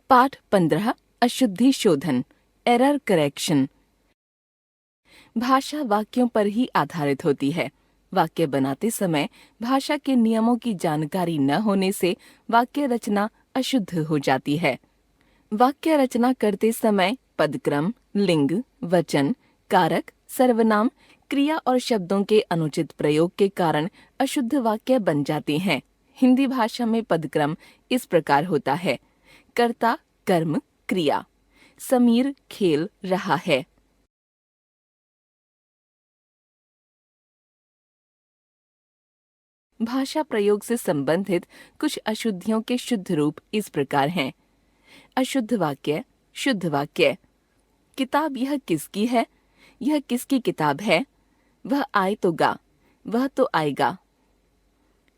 पाठ 15 अशुद्धि शोधन एरर करेक्शन। भाषा वाक्यों पर ही आधारित होती है। वाक्य बनाते समय भाषा के नियमों की जानकारी न होने से वाक्य रचना अशुद्ध हो जाती है। वाक्य रचना करते समय पदक्रम, लिंग, वचन, कारक, सर्वनाम, क्रिया और शब्दों के अनुचित प्रयोग के कारण अशुद्ध वाक्य बन जाते हैं। हिंदी भाषा में पदक्रम इस प्रकार होता है: कर्ता, कर्म, क्रिया। समीर खेल रहा है। भाषा प्रयोग से संबंधित कुछ अशुद्धियों के शुद्ध रूप इस प्रकार हैं: अशुद्ध वाक्य, शुद्ध वाक्य। किताब यह किसकी है? यह किसकी किताब है? वह आए तो गा, वह तो आएगा।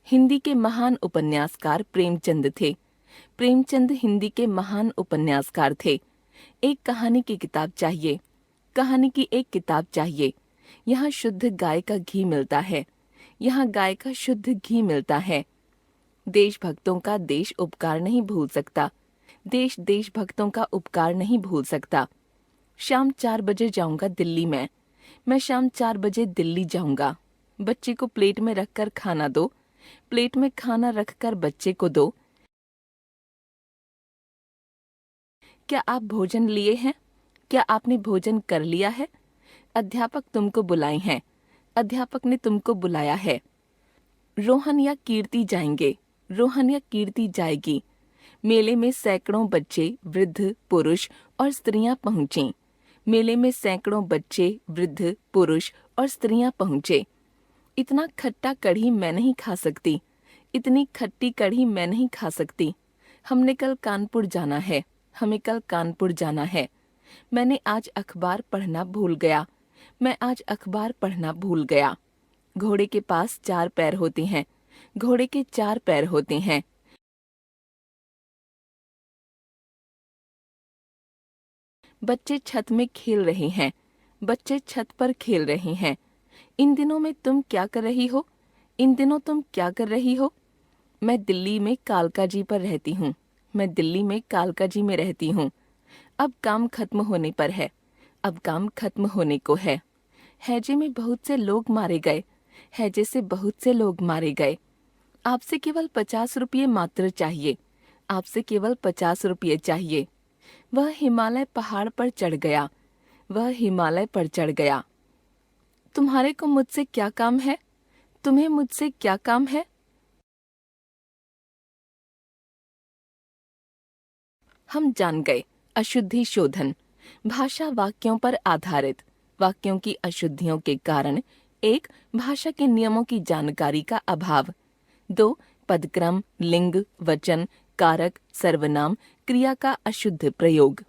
हिंदी के महान उपन्यासकार प्रेमचंद थे। प्रेमचंद हिंदी के महान उपन्यासकार थे। एक कहानी की किताब चाहिए, कहानी की एक किताब चाहिए। यहाँ शुद्ध गाय का घी मिलता है, यहाँ गाय का शुद्ध घी मिलता है। देशभक्तों का देश उपकार नहीं भूल सकता, देश देशभक्तों का उपकार नहीं भूल सकता। शाम 4 बजे जाऊंगा दिल्ली में, मैं शाम 4 बजे दिल्ली जाऊंगा। बच्चे को प्लेट में रखकर खाना दो, प्लेट में खाना रखकर बच्चे को दो। क्या आप भोजन लिए हैं? क्या आपने भोजन कर लिया है? अध्यापक तुमको बुलाए हैं, अध्यापक ने तुमको बुलाया है। रोहन या कीर्ति जाएंगे, रोहन या कीर्ति जाएगी। मेले में सैकड़ों बच्चे, वृद्ध, पुरुष और स्त्रियां पहुंची। मेले में सैकड़ों बच्चे, वृद्ध, पुरुष और स्त्रियां पहुंचे। इतना खट्टा कढ़ी मैं नहीं खा सकती, इतनी खट्टी कढ़ी मैं नहीं खा सकती। हमने कल कानपुर जाना है, हमें कल कानपुर जाना है। मैंने आज अखबार पढ़ना भूल गया, मैं आज अखबार पढ़ना भूल गया। घोड़े के पास 4 पैर होते हैं, घोड़े के 4 पैर होते हैं। बच्चे छत में खेल रहे हैं, बच्चे छत पर खेल रहे हैं। इन दिनों में तुम क्या कर रही हो? इन दिनों तुम क्या कर रही हो? मैं दिल्ली में कालकाजी पर रहती हूँ, मैं दिल्ली में कालकाजी में रहती हूँ। अब काम खत्म होने पर है, अब काम खत्म होने को है। हैजे में बहुत से लोग मारे गए, हैजे से बहुत से लोग मारे गए। आपसे केवल 50 रुपये मात्र चाहिए, आपसे केवल 50 रुपये चाहिए। वह हिमालय पहाड़ पर चढ़ गया, वह हिमालय पर चढ़ गया। तुम्हारे को मुझसे क्या काम है? तुम्हें मुझसे क्या काम है? हम जान गए अशुद्धि शोधन। भाषा वाक्यों पर आधारित। वाक्यों की अशुद्धियों के कारण: 1. भाषा के नियमों की जानकारी का अभाव। 2. पदक्रम, लिंग, वचन, कारक, सर्वनाम, क्रिया का अशुद्ध प्रयोग।